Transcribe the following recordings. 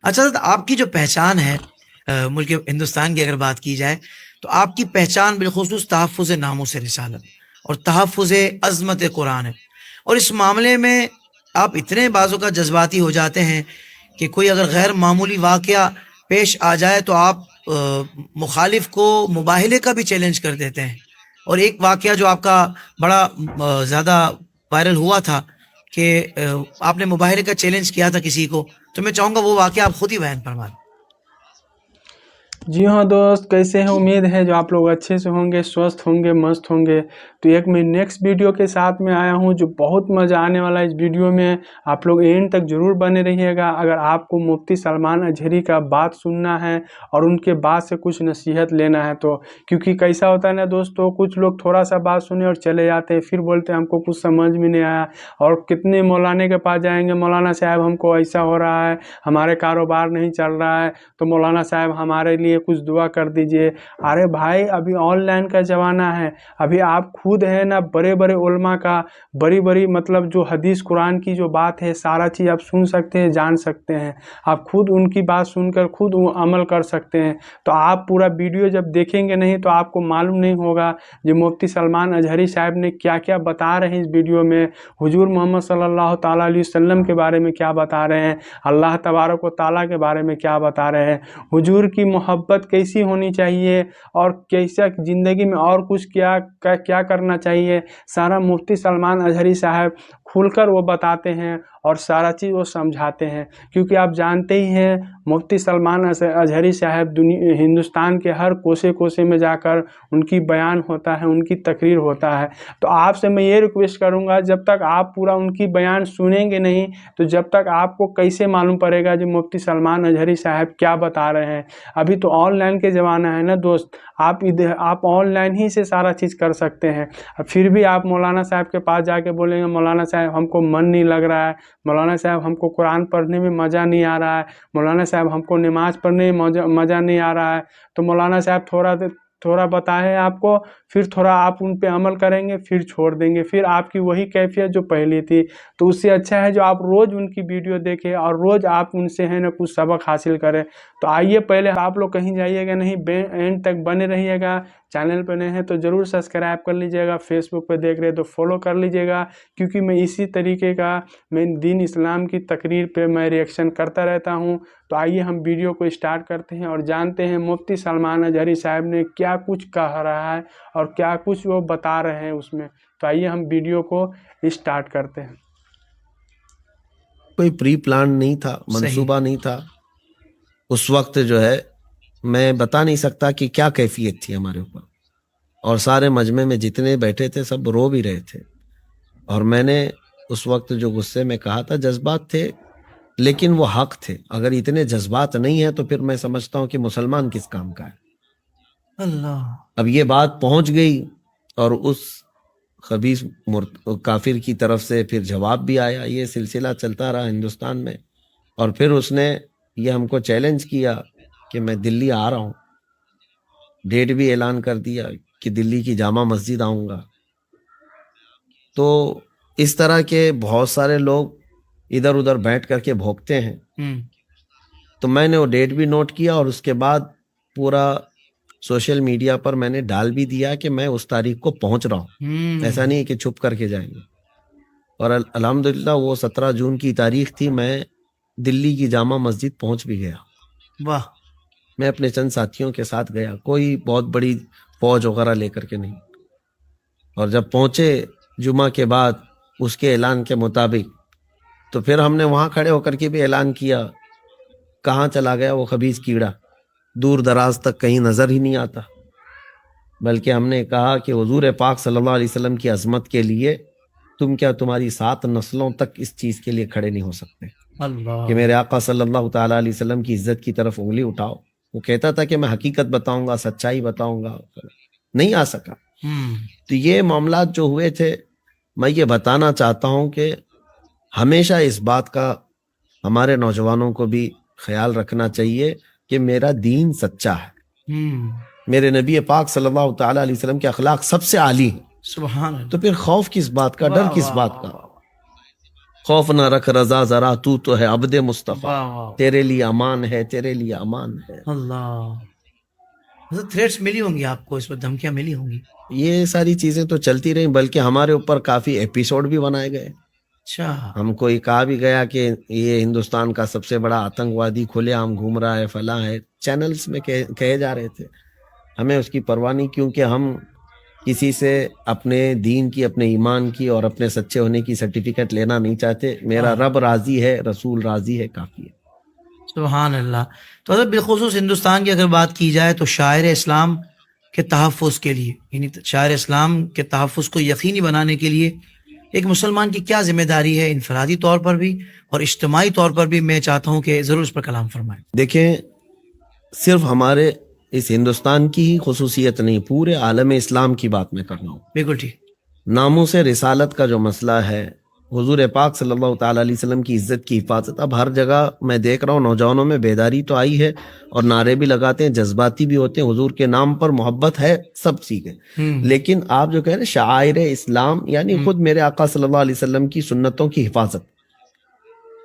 اچھا حضرت، آپ کی جو پہچان ہے ملک ہندوستان کی اگر بات کی جائے تو آپ کی پہچان بالخصوص تحفظ ناموس رسالت اور تحفظ عظمت قرآن ہے، اور اس معاملے میں آپ اتنے بعضوں کا جذباتی ہو جاتے ہیں کہ کوئی اگر غیر معمولی واقعہ پیش آ جائے تو آپ مخالف کو مباہلے کا بھی چیلنج کر دیتے ہیں. اور ایک واقعہ جو آپ کا بڑا زیادہ وائرل ہوا تھا کہ آپ نے مباہلے کا چیلنج کیا تھا کسی کو، تو میں چاہوں گا وہ واقعہ آپ خود ہی بیان فرما دیں. جی ہاں دوست، کیسے ہیں؟ امید ہے جو آپ لوگ اچھے سے ہوں گے، سوستھ ہوں گے، مست ہوں گے. تو ایک میں نیکسٹ ویڈیو کے ساتھ میں آیا ہوں جو بہت مزہ آنے والا ہے. اس ویڈیو میں آپ لوگ اینڈ تک ضرور بنے رہیے گا اگر آپ کو مفتی سلمان اجہری کا بات سننا ہے اور ان کے بات سے کچھ نصیحت لینا ہے. تو کیونکہ کیسا ہوتا ہے نا دوستو، کچھ لوگ تھوڑا سا بات سنے اور چلے جاتے ہیں، پھر بولتے ہیں ہم کو کچھ سمجھ میں نہیں آیا. اور کتنے مولانا کے پاس جائیں گے، مولانا صاحب ہم کو ایسا ہو رہا ہے، ہمارے کاروبار نہیں چل رہا ہے، تو مولانا صاحب ہمارے لیے کچھ دعا کر دیجئے. ارے بھائی، ابھی آن لائن کا زمانہ ہے. ابھی آپ خود ہے نا بڑے بڑے علماء کا بڑی بڑی مطلب جو حدیث قرآن کی جو بات ہے سارا چیز آپ سن سکتے ہیں، جان سکتے ہیں. آپ خود ان کی بات سن کر خود عمل کر سکتے ہیں. تو آپ پورا ویڈیو جب دیکھیں گے نہیں تو آپ کو معلوم نہیں ہوگا جو مفتی سلمان اجہری صاحب نے کیا کیا بتا رہے ہیں اس ویڈیو میں. حضور محمد صلی اللہ تعالیٰ علیہ وسلم کے بارے میں کیا بتا رہے ہیں، اللہ تبارک و تعالیٰ کے بارے میں کیا بتا رہے ہیں، حضور کی محبت کیسی ہونی چاہیے اور کیسا زندگی میں اور کچھ کیا کرنا چاہیے. سارا مفتی سلمان اجہری صاحب کھل کر وہ بتاتے ہیں اور سارا چیز وہ سمجھاتے ہیں. کیونکہ آپ جانتے ہی ہیں مفتی سلمان اجہری صاحب ہندوستان کے ہر کوسے کوسے میں جا کر ان کی بیان ہوتا ہے، ان کی تقریر ہوتا ہے. تو آپ سے میں یہ ریکویسٹ کروں گا، جب تک آپ پورا ان کی بیان سنیں گے نہیں تو جب تک آپ کو کیسے معلوم پڑے گا جو مفتی سلمان اجہری صاحب کیا بتا رہے ہیں. ابھی تو آن لائن کے زمانہ ہے نا دوست، آپ آن لائن ہی سے سارا چیز کر سکتے ہیں. پھر بھی آپ مولانا صاحب کے پاس جا کے بولیں گے مولانا صاحب ہم کو من نہیں لگ رہا ہے، مولانا صاحب ہم کو قرآن پڑھنے میں مزہ نہیں آ رہا ہے، مولانا صاحب ہم کو نماز پڑھنے میں مزہ نہیں آ رہا ہے. تو مولانا صاحب تھوڑا بتائے آپ کو، پھر تھوڑا آپ ان پہ عمل کریں گے، پھر چھوڑ دیں گے، پھر آپ کی وہی کیفیت جو پہلی تھی. تو اس سے اچھا ہے جو آپ روز ان کی ویڈیو دیکھیں اور روز آپ ان سے ہے نا کچھ سبق حاصل کریں. تو آئیے، پہلے آپ لوگ کہیں جائیے گا نہیں، اینڈ تک بنے رہیے گا. چینل پہ نئے ہیں تو ضرور سبسکرائب کر لیجئے گا، فیس بک پہ دیکھ رہے تو فالو کر لیجئے گا. کیونکہ میں اسی طریقے کا میں دین اسلام کی تقریر پہ میں ریئیکشن کرتا رہتا ہوں. تو آئیے ہم ویڈیو کو اسٹارٹ کرتے ہیں اور جانتے ہیں مفتی سلمان اجہری صاحب نے کیا کچھ کہہ رہا ہے اور کیا کچھ وہ بتا رہے ہیں اس میں. تو آئیے ہم ویڈیو کو اسٹارٹ کرتے ہیں. کوئی پری پلان نہیں تھا، منصوبہ نہیں تھا. اس وقت جو ہے میں بتا نہیں سکتا کہ کیا کیفیت تھی ہمارے اوپر، اور سارے مجمع میں جتنے بیٹھے تھے سب رو بھی رہے تھے. اور میں نے اس وقت جو غصے میں کہا تھا، جذبات تھے لیکن وہ حق تھے. اگر اتنے جذبات نہیں ہیں تو پھر میں سمجھتا ہوں کہ مسلمان کس کام کا ہے. اللہ، اب یہ بات پہنچ گئی اور اس خبیث کافر کی طرف سے پھر جواب بھی آیا. یہ سلسلہ چلتا رہا ہندوستان میں، اور پھر اس نے یہ ہم کو چیلنج کیا کہ میں دلی آ رہا ہوں. ڈیٹ بھی اعلان کر دیا کہ دلی کی جامع مسجد آؤں گا. تو اس طرح کے بہت سارے لوگ ادھر ادھر بیٹھ کر کے بھوکتے ہیں. تو میں نے وہ ڈیٹ بھی نوٹ کیا اور اس کے بعد پورا سوشل میڈیا پر میں نے ڈال بھی دیا کہ میں اس تاریخ کو پہنچ رہا ہوں. ایسا نہیں کہ چھپ کر کے جائیں گے. اور الحمدللہ وہ 17 جون کی تاریخ تھی، میں دلی کی جامع مسجد پہنچ بھی گیا. واہ! میں اپنے چند ساتھیوں کے ساتھ گیا، کوئی بہت بڑی فوج وغیرہ لے کر کے نہیں. اور جب پہنچے جمعہ کے بعد اس کے اعلان کے مطابق، تو پھر ہم نے وہاں کھڑے ہو کر کے بھی اعلان کیا. کہاں چلا گیا وہ خبیث کیڑا؟ دور دراز تک کہیں نظر ہی نہیں آتا. بلکہ ہم نے کہا کہ حضور پاک صلی اللہ علیہ وسلم کی عظمت کے لیے تم کیا تمہاری 7 نسلوں تک اس چیز کے لیے کھڑے نہیں ہو سکتے اللہ، کہ میرے آقا صلی اللہ تعالیٰ علیہ وسلم کی عزت کی طرف انگلی اٹھاؤ. وہ کہتا تھا کہ میں حقیقت بتاؤں گا، سچائی بتاؤں گا، نہیں آ سکا. تو یہ معاملات جو ہوئے تھے، میں یہ بتانا چاہتا ہوں کہ ہمیشہ اس بات کا ہمارے نوجوانوں کو بھی خیال رکھنا چاہیے کہ میرا دین سچا ہے. میرے نبی پاک صلی اللہ تعالیٰ علیہ وسلم کے اخلاق سب سے عالی ہیں. سبحان اللہ. تو پھر خوف کس بات کا، ڈر کس بات کا؟ خوف نہ رکھ رضا ذرا تو ہے عبد مصطفیٰ، واہ واہ تیرے لیے امان ہے، تیرے لیے امان ہے. اللہ. حضرت تھریٹس ملی ہوں گی آپ کو، اس پر دھمکیاں ملی ہوں گی؟ یہ ساری چیزیں تو چلتی رہیں، بلکہ ہمارے اوپر کافی ایپیسوڈ بھی بنائے گئے. اچھا. ہم کو یہ کہا بھی گیا کہ یہ ہندوستان کا سب سے بڑا آتنکوادی کھلے عام گھوم رہا ہے، فلاں ہے، چینلز میں کہے جا رہے تھے. ہمیں اس کی پرواہ نہیں، کیونکہ ہم کسی سے اپنے دین کی، اپنے ایمان کی اور اپنے سچے ہونے کی سرٹیفکیٹ لینا نہیں چاہتے. میرا رب راضی ہے، رسول راضی ہے، کافی ہے. سبحان اللہ. تو حضرت بالخصوص ہندوستان کی اگر بات کی جائے تو شاعر اسلام کے تحفظ کے لیے، یعنی شاعر اسلام کے تحفظ کو یقینی بنانے کے لیے ایک مسلمان کی کیا ذمہ داری ہے، انفرادی طور پر بھی اور اجتماعی طور پر بھی؟ میں چاہتا ہوں کہ ضرور اس پر کلام فرمائیں. دیکھیں، صرف ہمارے اس ہندوستان کی ہی خصوصیت نہیں، پورے عالم اسلام کی بات میں کر رہا ہوں. بالکل ٹھیک. ناموس رسالت کا جو مسئلہ ہے، حضور پاک صلی اللہ تعالیٰ علیہ وسلم کی عزت کی حفاظت، اب ہر جگہ میں دیکھ رہا ہوں نوجوانوں میں بیداری تو آئی ہے اور نعرے بھی لگاتے ہیں، جذباتی بھی ہوتے ہیں، حضور کے نام پر محبت ہے، سب چیزیں. لیکن آپ جو کہہ رہے ہیں شعائر اسلام، یعنی خود میرے آقا صلی اللہ علیہ وسلم کی سنتوں کی حفاظت.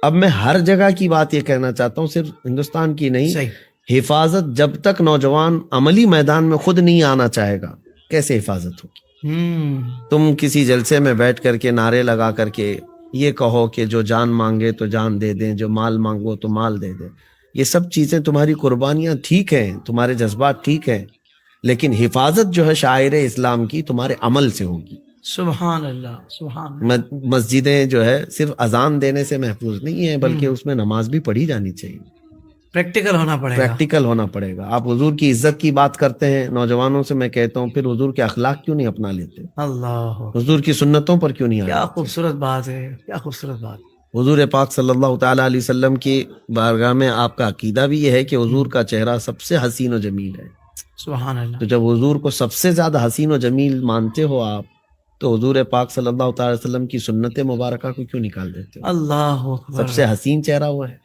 اب میں ہر جگہ کی بات یہ کہنا چاہتا ہوں، صرف ہندوستان کی نہیں. صحیح. حفاظت جب تک نوجوان عملی میدان میں خود نہیں آنا چاہے گا، کیسے حفاظت ہوگی؟ تم کسی جلسے میں بیٹھ کر کے نعرے لگا کر کے یہ کہو کہ جو جان مانگے تو جان دے دیں، جو مال مانگو تو مال دے دیں. یہ سب چیزیں تمہاری قربانیاں ٹھیک ہیں، تمہارے جذبات ٹھیک ہیں، لیکن حفاظت جو ہے شاعر اسلام کی تمہارے عمل سے ہوگی. سبحان اللہ. سبحان اللہ. مسجدیں جو ہے صرف اذان دینے سے محفوظ نہیں ہیں، بلکہ اس میں نماز بھی پڑھی جانی چاہیے. پریکٹیکل ہونا پڑے گا. پریکٹیکل ہونا پڑے گا. آپ حضور کی عزت کی بات کرتے ہیں، نوجوانوں سے میں کہتا ہوں پھر حضور کے اخلاق کیوں نہیں اپنا لیتے؟ اللہ، حضور کی سنتوں پر کیوں نہیں کیا آتے؟ خوبصورت بات ہے، کیا خوبصورت بات. حضور پاک صلی اللہ تعالیٰ علیہ وسلم کی بارگاہ میں آپ کا عقیدہ بھی یہ ہے کہ حضور کا چہرہ سب سے حسین و جمیل ہے. سبحان اللہ. تو جب حضور کو سب سے زیادہ حسین و جمیل مانتے ہو آپ، تو حضور پاک صلی اللہ تعالی وسلم کی سنت مبارکہ کو کیوں نکال دیتے ہو؟ اللہ اکبر. سب سے حسین چہرہ وہ ہے.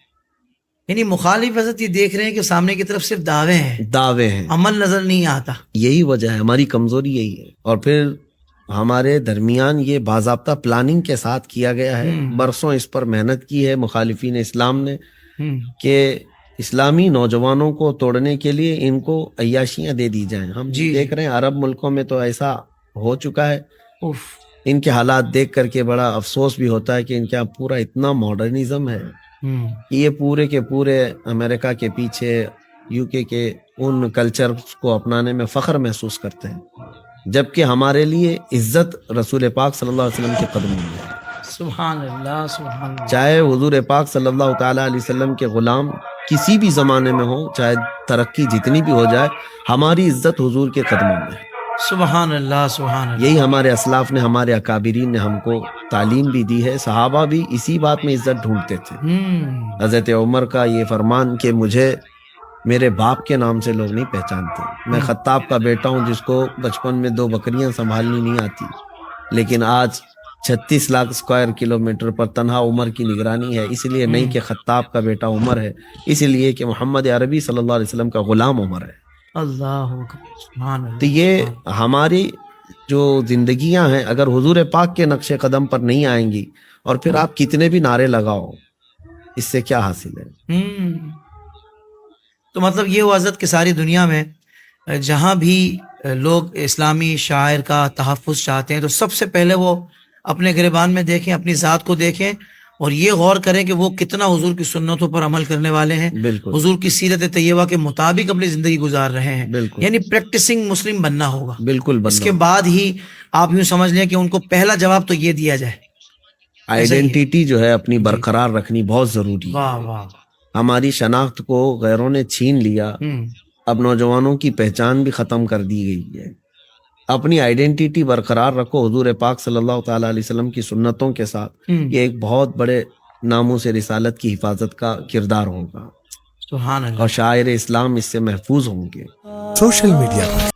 یعنی مخالف حضرت یہ دیکھ رہے ہیں کہ سامنے کی طرف صرف دعوے ہیں، دعوے ہیں، عمل نظر نہیں آتا. یہی وجہ ہے، ہماری کمزوری یہی ہے. اور پھر ہمارے درمیان یہ باضابطہ پلاننگ کے ساتھ کیا گیا ہے، برسوں اس پر محنت کی ہے مخالفین اسلام نے، کہ اسلامی نوجوانوں کو توڑنے کے لیے ان کو عیاشیاں دے دی جائیں. ہم دیکھ رہے ہیں عرب ملکوں میں تو ایسا ہو چکا ہے. ان کے حالات دیکھ کر کے بڑا افسوس بھی ہوتا ہے کہ ان کے یہاں پورا اتنا ماڈرنزم ہے کہ یہ پورے کے پورے امریکہ کے پیچھے، یو کے ان کلچر کو اپنانے میں فخر محسوس کرتے ہیں، جبکہ ہمارے لیے عزت رسول پاک صلی اللہ علیہ وسلم کے قدموں میں ہے. سبحان اللہ. سبحان اللہ. چاہے حضور پاک صلی اللہ تعالیٰ علیہ وسلم کے غلام کسی بھی زمانے میں ہوں، چاہے ترقی جتنی بھی ہو جائے، ہماری عزت حضور کے قدموں میں ہے. سبحان اللہ. سبحان اللہ. یہی ہمارے اسلاف نے، ہمارے اکابرین نے ہم کو تعلیم بھی دی ہے. صحابہ بھی اسی بات میں عزت ڈھونڈتے تھے. حضرت عمر کا یہ فرمان کہ مجھے میرے باپ کے نام سے لوگ نہیں پہچانتے، میں خطاب کا بیٹا ہوں جس کو بچپن میں 2 بکریاں سنبھالنی نہیں آتی، لیکن آج 36 لاکھ اسکوائر کلومیٹر پر تنہا عمر کی نگرانی ہے. اس لیے نہیں کہ خطاب کا بیٹا عمر ہے، اس لیے کہ محمد عربی صلی اللہ علیہ وسلم کا غلام عمر ہے. اللہ اکبر. سبحان اللہ. تو یہ ہماری جو زندگیاں ہیں اگر حضور پاک کے نقش قدم پر نہیں آئیں گی، اور پھر آپ کتنے بھی نعرے لگاؤ، اس سے کیا حاصل ہے؟ تو مطلب یہ ہوا حضرت کہ ساری دنیا میں جہاں بھی لوگ اسلامی شاعر کا تحفظ چاہتے ہیں تو سب سے پہلے وہ اپنے گریبان میں دیکھیں، اپنی ذات کو دیکھیں اور یہ غور کریں کہ وہ کتنا حضور کی سنتوں پر عمل کرنے والے ہیں، بالکل حضور کی سیرت طیبہ کے مطابق اپنی زندگی گزار رہے ہیں. بالکل. یعنی پریکٹسنگ مسلم بننا ہوگا. بالکل. اس کے بعد ہی آپ یوں سمجھ لیں کہ ان کو پہلا جواب تو یہ دیا جائے. آئیڈینٹیٹی جو ہے اپنی برقرار رکھنی بہت ضروری ہے. واہ واہ. ہماری شناخت کو غیروں نے چھین لیا، اب نوجوانوں کی پہچان بھی ختم کر دی گئی ہے. اپنی آئیڈینٹیٹی برقرار رکھو حضور پاک صلی اللہ تعالیٰ علیہ وسلم کی سنتوں کے ساتھ. یہ ایک بہت بڑے ناموس رسالت کی حفاظت کا کردار ہوگا. سبحان اللہ. اور شاعر اسلام اس سے محفوظ ہوں گے. سوشل میڈیا پر